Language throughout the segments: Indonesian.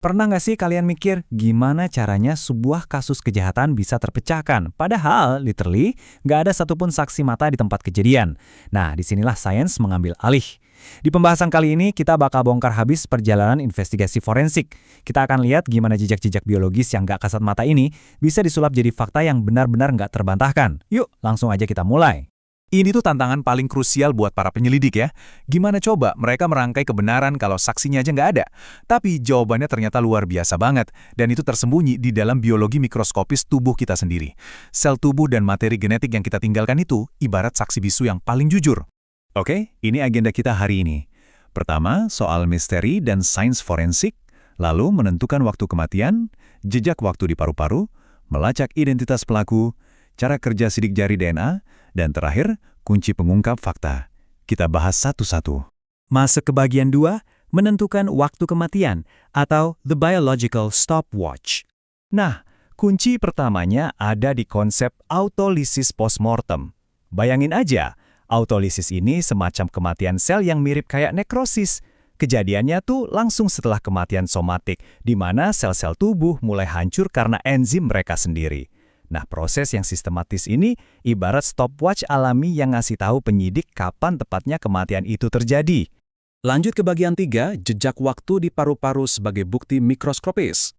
Pernah nggak sih kalian mikir gimana caranya sebuah kasus kejahatan bisa terpecahkan? Padahal, literally, nggak ada satupun saksi mata di tempat kejadian. Nah, disinilah sains mengambil alih. Di pembahasan kali ini, kita bakal bongkar habis perjalanan investigasi forensik. Kita akan lihat gimana jejak-jejak biologis yang nggak kasat mata ini bisa disulap jadi fakta yang benar-benar nggak terbantahkan. Yuk, langsung aja kita mulai. Ini tuh tantangan paling krusial buat para penyelidik ya. Gimana coba mereka merangkai kebenaran kalau saksinya aja nggak ada? Tapi jawabannya ternyata luar biasa banget, dan itu tersembunyi di dalam biologi mikroskopis tubuh kita sendiri. Sel tubuh dan materi genetik yang kita tinggalkan itu ibarat saksi bisu yang paling jujur. Oke, ini agenda kita hari ini. Pertama, soal misteri dan sains forensik, lalu menentukan waktu kematian, jejak waktu di paru-paru, melacak identitas pelaku, cara kerja sidik jari DNA, dan terakhir, kunci pengungkap fakta. Kita bahas satu-satu. Masuk ke bagian 2, menentukan waktu kematian atau the biological stopwatch. Nah, kunci pertamanya ada di konsep autolisis postmortem. Bayangin aja, autolisis ini semacam kematian sel yang mirip kayak nekrosis. Kejadiannya tuh langsung setelah kematian somatik, di mana sel-sel tubuh mulai hancur karena enzim mereka sendiri. Nah, proses yang sistematis ini ibarat stopwatch alami yang ngasih tahu penyidik kapan tepatnya kematian itu terjadi. Lanjut ke bagian 3, jejak waktu di paru-paru sebagai bukti mikroskopis.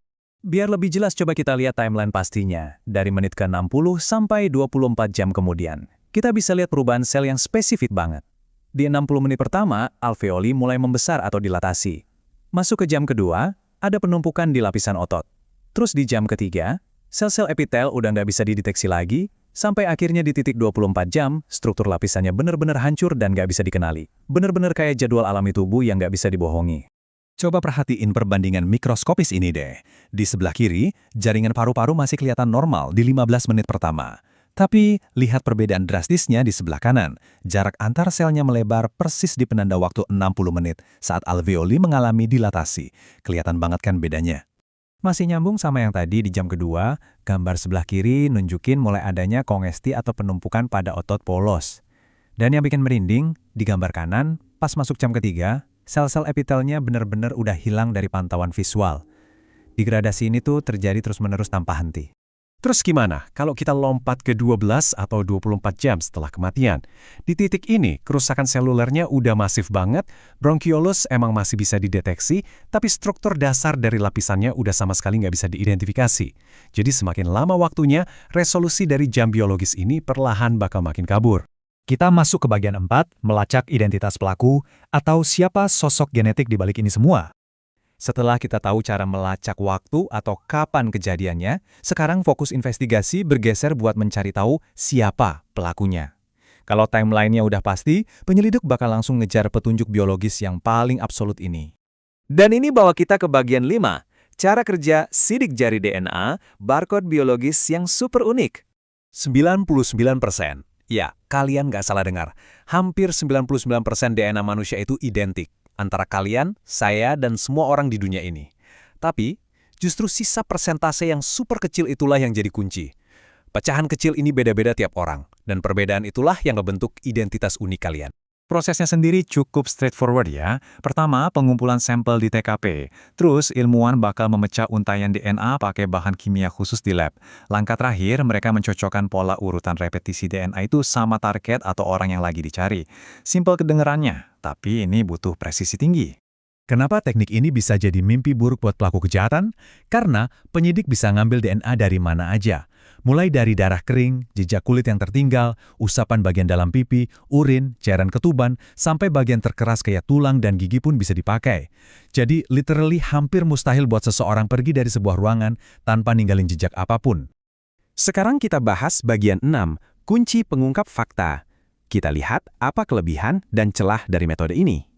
Biar lebih jelas coba kita lihat timeline pastinya. Dari menit ke-60 sampai 24 jam kemudian. Kita bisa lihat perubahan sel yang spesifik banget. Di 60 menit pertama, alveoli mulai membesar atau dilatasi. Masuk ke jam kedua, ada penumpukan di lapisan otot. Terus di jam ketiga, sel-sel epitel udah nggak bisa dideteksi lagi, sampai akhirnya di titik 24 jam, struktur lapisannya benar-benar hancur dan nggak bisa dikenali. Benar-benar kayak jadwal alami tubuh yang nggak bisa dibohongi. Coba perhatiin perbandingan mikroskopis ini deh. Di sebelah kiri, jaringan paru-paru masih kelihatan normal di 15 menit pertama. Tapi, lihat perbedaan drastisnya di sebelah kanan. Jarak antar selnya melebar persis di penanda waktu 60 menit saat alveoli mengalami dilatasi. Kelihatan banget kan bedanya? Masih nyambung sama yang tadi di jam kedua, gambar sebelah kiri nunjukin mulai adanya kongesti atau penumpukan pada otot polos. Dan yang bikin merinding, di gambar kanan, pas masuk jam ketiga, sel-sel epitelnya benar-benar udah hilang dari pantauan visual. Degradasi ini tuh terjadi terus-menerus tanpa henti. Terus gimana kalau kita lompat ke 12 atau 24 jam setelah kematian? Di titik ini, kerusakan selulernya udah masif banget, bronkiolus emang masih bisa dideteksi, tapi struktur dasar dari lapisannya udah sama sekali nggak bisa diidentifikasi. Jadi semakin lama waktunya, resolusi dari jam biologis ini perlahan bakal makin kabur. Kita masuk ke bagian 4, melacak identitas pelaku atau siapa sosok genetik di balik ini semua. Setelah kita tahu cara melacak waktu atau kapan kejadiannya, sekarang fokus investigasi bergeser buat mencari tahu siapa pelakunya. Kalau timeline-nya udah pasti, penyelidik bakal langsung ngejar petunjuk biologis yang paling absolut ini. Dan ini bawa kita ke bagian 5, cara kerja sidik jari DNA, barcode biologis yang super unik. 99%. Ya, kalian nggak salah dengar. Hampir 99% DNA manusia itu identik. Antara kalian, saya, dan semua orang di dunia ini. Tapi, justru sisa persentase yang super kecil itulah yang jadi kunci. Pecahan kecil ini beda-beda tiap orang, dan perbedaan itulah yang membentuk identitas unik kalian. Prosesnya sendiri cukup straightforward ya. Pertama, pengumpulan sampel di TKP. Terus, ilmuwan bakal memecah untaian DNA pakai bahan kimia khusus di lab. Langkah terakhir, mereka mencocokkan pola urutan repetisi DNA itu sama target atau orang yang lagi dicari. Simpel kedengerannya, tapi ini butuh presisi tinggi. Kenapa teknik ini bisa jadi mimpi buruk buat pelaku kejahatan? Karena penyidik bisa ngambil DNA dari mana aja. Mulai dari darah kering, jejak kulit yang tertinggal, usapan bagian dalam pipi, urin, cairan ketuban, sampai bagian terkeras kayak tulang dan gigi pun bisa dipakai. Jadi, literally hampir mustahil buat seseorang pergi dari sebuah ruangan tanpa ninggalin jejak apapun. Sekarang kita bahas bagian 6, kunci pengungkap fakta. Kita lihat apa kelebihan dan celah dari metode ini.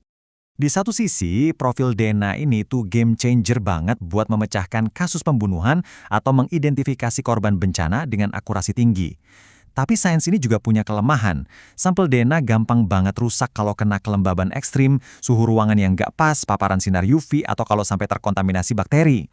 Di satu sisi, profil DNA ini tuh game changer banget buat memecahkan kasus pembunuhan atau mengidentifikasi korban bencana dengan akurasi tinggi. Tapi sains ini juga punya kelemahan. Sampel DNA gampang banget rusak kalau kena kelembaban ekstrim, suhu ruangan yang nggak pas, paparan sinar UV, atau kalau sampai terkontaminasi bakteri.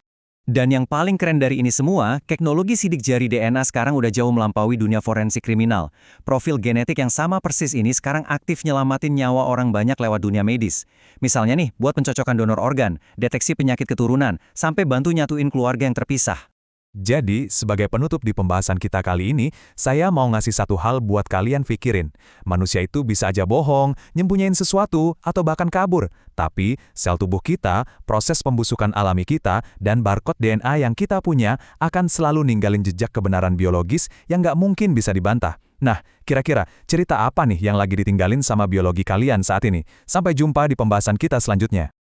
Dan yang paling keren dari ini semua, teknologi sidik jari DNA sekarang udah jauh melampaui dunia forensik kriminal. Profil genetik yang sama persis ini sekarang aktif nyelamatin nyawa orang banyak lewat dunia medis. Misalnya nih, buat pencocokan donor organ, deteksi penyakit keturunan, sampai bantu nyatuin keluarga yang terpisah. Jadi, sebagai penutup di pembahasan kita kali ini, saya mau ngasih satu hal buat kalian pikirin. Manusia itu bisa aja bohong, nyembunyiin sesuatu, atau bahkan kabur. Tapi, sel tubuh kita, proses pembusukan alami kita, dan barcode DNA yang kita punya akan selalu ninggalin jejak kebenaran biologis yang nggak mungkin bisa dibantah. Nah, kira-kira cerita apa nih yang lagi ditinggalin sama biologi kalian saat ini? Sampai jumpa di pembahasan kita selanjutnya.